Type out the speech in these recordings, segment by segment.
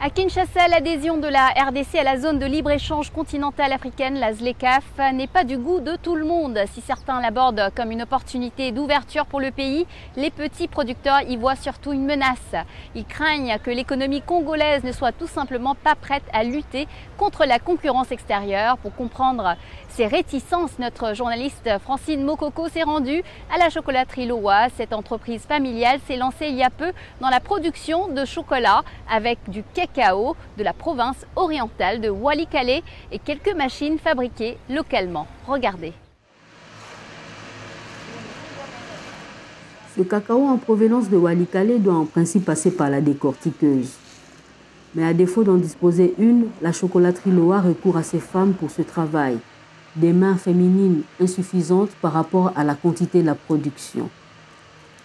À Kinshasa, l'adhésion de la RDC à la zone de libre-échange continentale africaine, la ZLECAf, n'est pas du goût de tout le monde. Si certains l'abordent comme une opportunité d'ouverture pour le pays, les petits producteurs y voient surtout une menace. Ils craignent que l'économie congolaise ne soit tout simplement pas prête à lutter contre la concurrence extérieure. Pour comprendre ces réticences, notre journaliste Francine Mokoko s'est rendue à la chocolaterie Loa. Cette entreprise familiale s'est lancée il y a peu dans la production de chocolat avec du cacao de la province orientale de Walikale et quelques machines fabriquées localement. Regardez. Ce cacao en provenance de Walikale doit en principe passer par la décortiqueuse. Mais à défaut d'en disposer une, la chocolaterie Loa recourt à ses femmes pour ce travail. Des mains féminines insuffisantes par rapport à la quantité de la production.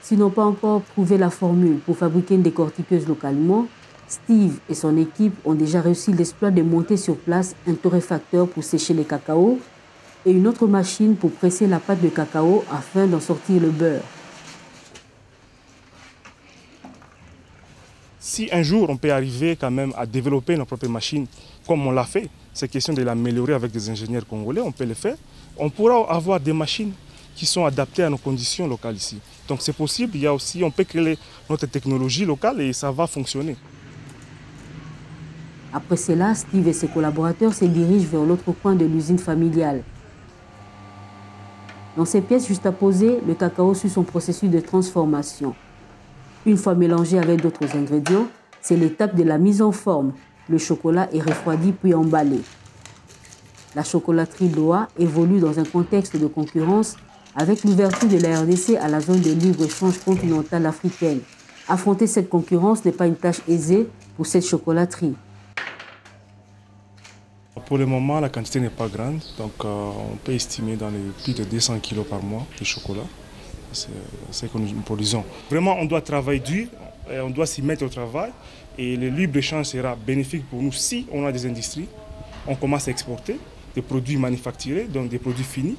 S'ils n'ont pas encore trouvé la formule pour fabriquer une décortiqueuse localement, Steve et son équipe ont déjà réussi l'exploit de monter sur place un torréfacteur pour sécher les cacao et une autre machine pour presser la pâte de cacao afin d'en sortir le beurre. Si un jour on peut arriver quand même à développer nos propres machines comme on l'a fait, c'est question de l'améliorer avec des ingénieurs congolais, on peut le faire. On pourra avoir des machines qui sont adaptées à nos conditions locales ici. Donc c'est possible, il y a aussi, on peut créer notre technologie locale et ça va fonctionner. Après cela, Steve et ses collaborateurs se dirigent vers l'autre coin de l'usine familiale. Dans ces pièces juste à poser, le cacao suit son processus de transformation. Une fois mélangé avec d'autres ingrédients, c'est l'étape de la mise en forme. Le chocolat est refroidi puis emballé. La chocolaterie Loa évolue dans un contexte de concurrence avec l'ouverture de la RDC à la zone de libre-échange continentale africaine. Affronter cette concurrence n'est pas une tâche aisée pour cette chocolaterie. Pour le moment, la quantité n'est pas grande, donc on peut estimer dans les plus de 200 kg par mois de chocolat. C'est ce que nous produisons. Vraiment, on doit travailler dur, on doit s'y mettre au travail et le libre-échange sera bénéfique pour nous si on a des industries. On commence à exporter des produits manufacturés, donc des produits finis.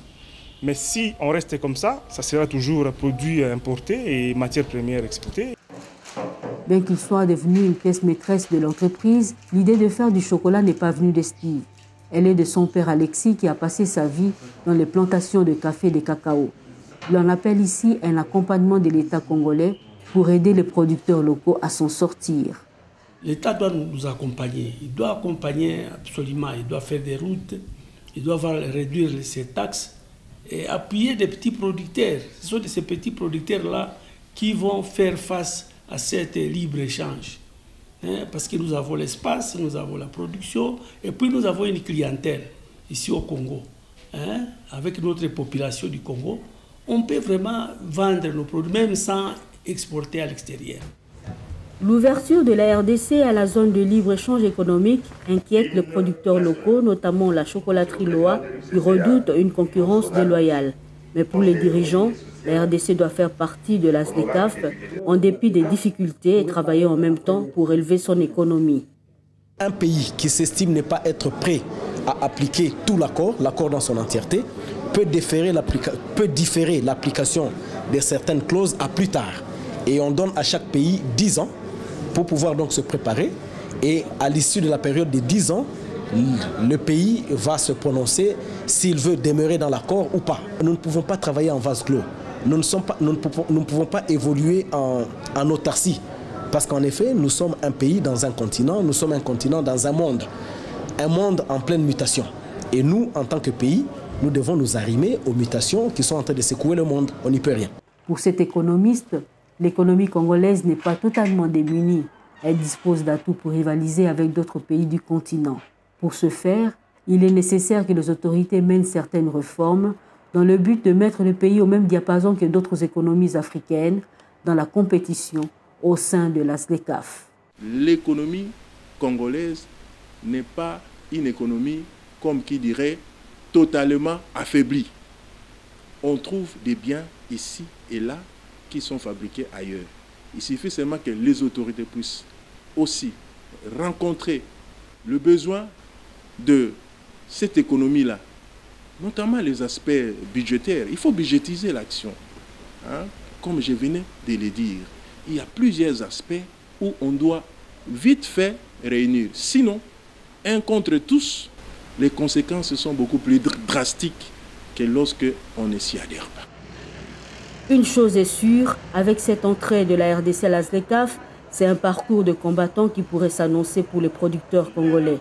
Mais si on reste comme ça sera toujours produits importés et matières premières exportées. Bien qu'il soit devenu une pièce maîtresse de l'entreprise, l'idée de faire du chocolat n'est pas venue de Steve. Elle est de son père Alexis qui a passé sa vie dans les plantations de café et de cacao. Il en appelle ici un accompagnement de l'État congolais pour aider les producteurs locaux à s'en sortir. L'État doit nous accompagner. Il doit accompagner absolument. Il doit faire des routes. Il doit réduire ses taxes et appuyer des petits producteurs. Ce sont ces petits producteurs-là qui vont faire face à cet libre-échange. Parce que nous avons l'espace, nous avons la production et puis nous avons une clientèle ici au Congo. Avec notre population du Congo, on peut vraiment vendre nos produits même sans exporter à l'extérieur. L'ouverture de la RDC à la zone de libre-échange économique inquiète les producteurs locaux, notamment la chocolaterie Loa, qui redoute une concurrence déloyale. Mais pour les dirigeants, la RDC doit faire partie de la ZLECAf en dépit des difficultés et travailler en même temps pour élever son économie. Un pays qui s'estime ne pas être prêt à appliquer tout l'accord dans son entièreté, peut différer l'application de certaines clauses à plus tard. Et on donne à chaque pays 10 ans pour pouvoir donc se préparer. Et à l'issue de la période de 10 ans, le pays va se prononcer s'il veut demeurer dans l'accord ou pas. Nous ne pouvons pas travailler en vase clos. Nous ne pouvons pas évoluer en autarcie. Parce qu'en effet, nous sommes un pays dans un continent, nous sommes un continent dans un monde en pleine mutation. Et nous, en tant que pays, nous devons nous arrimer aux mutations qui sont en train de secouer le monde. On n'y peut rien. Pour cet économiste, l'économie congolaise n'est pas totalement démunie. Elle dispose d'atouts pour rivaliser avec d'autres pays du continent. Pour ce faire, il est nécessaire que les autorités mènent certaines réformes dans le but de mettre le pays au même diapason que d'autres économies africaines dans la compétition au sein de la ZLECAf. L'économie congolaise n'est pas une économie, comme qui dirait, totalement affaiblie. On trouve des biens ici et là qui sont fabriqués ailleurs. Il suffit seulement que les autorités puissent aussi rencontrer le besoin de cette économie-là, notamment les aspects budgétaires. Il faut budgétiser l'action. Comme je venais de le dire, il y a plusieurs aspects où on doit vite fait réunir. Sinon, un contre tous, les conséquences sont beaucoup plus drastiques que lorsque on ne s'y adhère pas. Une chose est sûre, avec cette entrée de la RDC à la ZLECAf, c'est un parcours de combattant qui pourrait s'annoncer pour les producteurs congolais.